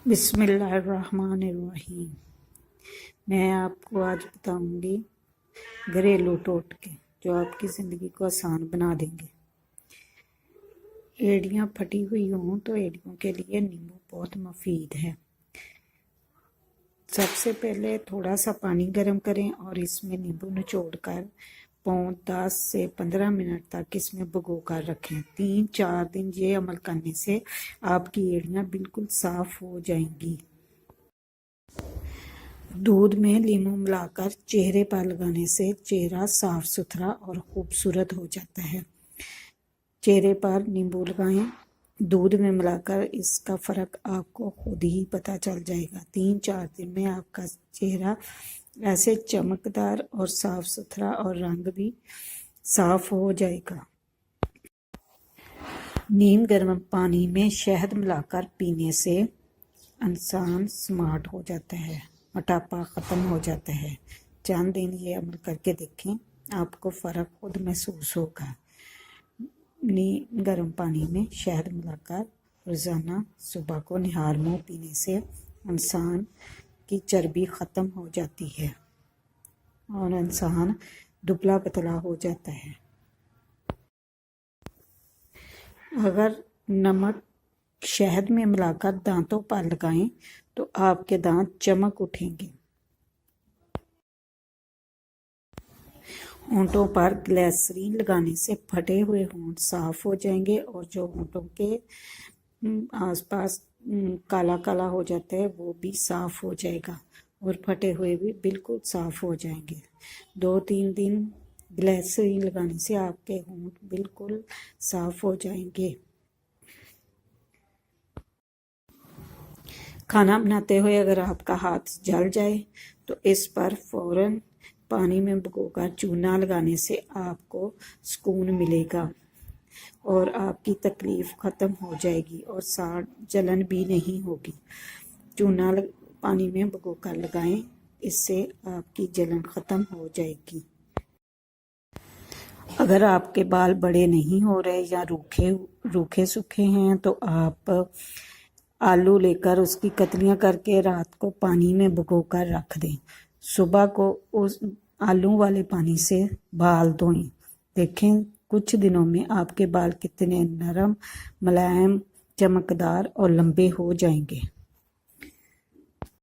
बिस्मिल्लाहिर्रहमानिर्रहीम। मैं आपको आज बताऊंगी घरेलू टोटके जो आपकी ज़िंदगी को आसान बना देंगे। एड़ियाँ फटी हुई हों तो एड़ियों के लिए नींबू बहुत मुफीद है। सबसे पहले थोड़ा सा पानी गर्म करें और इसमें नींबू निचोड़कर 10 से 15 मिनट तक इसमें भिगो कर रखें। 3-4 दिन ये अमल करने से आपकी एड़ियाँ बिल्कुल साफ़ हो जाएंगी। दूध में लीमू मिलाकर चेहरे पर लगाने से चेहरा साफ सुथरा और खूबसूरत हो जाता है। चेहरे पर नींबू लगाएं, दूध में मिलाकर इसका फ़र्क आपको खुद ही पता चल जाएगा। 3-4 दिन में आपका चेहरा ऐसे चमकदार और साफ सुथरा और रंग भी साफ हो जाएगा। नीम गर्म पानी में शहद मिलाकर पीने से इंसान स्मार्ट हो जाता है, मोटापा ख़त्म हो जाता है। चंद दिन ये अमल करके देखें, आपको फ़र्क खुद महसूस होगा। नीम गर्म पानी में शहद मिलाकर रोज़ाना सुबह को निहार मुँह पीने से इंसान की चर्बी ख़त्म हो जाती है और इंसान दुबला पतला हो जाता है। अगर नमक शहद में मिलाकर दांतों पर लगाएं तो आपके दांत चमक उठेंगे। होंठों पर ग्लिसरीन लगाने से फटे हुए होंठ साफ हो जाएंगे और जो होंठों के आसपास काला काला हो जाता है वो भी साफ हो जाएगा और फटे हुए भी बिल्कुल साफ हो जाएंगे। 2-3 दिन ग्लिसरीन लगाने से आपके होंठ बिल्कुल साफ हो जाएंगे। खाना बनाते हुए अगर आपका हाथ जल जाए तो इस पर फ़ौरन पानी में भिगोकर चूना लगाने से आपको सुकून मिलेगा और आपकी तकलीफ़ ख़त्म हो जाएगी और साँड जलन भी नहीं होगी। चूना पानी में भिगोकर लगाएं, इससे आपकी जलन ख़त्म हो जाएगी। अगर आपके बाल बड़े नहीं हो रहे या रूखे सूखे हैं तो आप आलू लेकर उसकी कतलियाँ करके रात को पानी में भिगोकर रख दें। सुबह को उस आलू वाले पानी से बाल धोएं। देखें कुछ दिनों में आपके बाल कितने नरम, मुलायम, चमकदार और लंबे हो जाएंगे।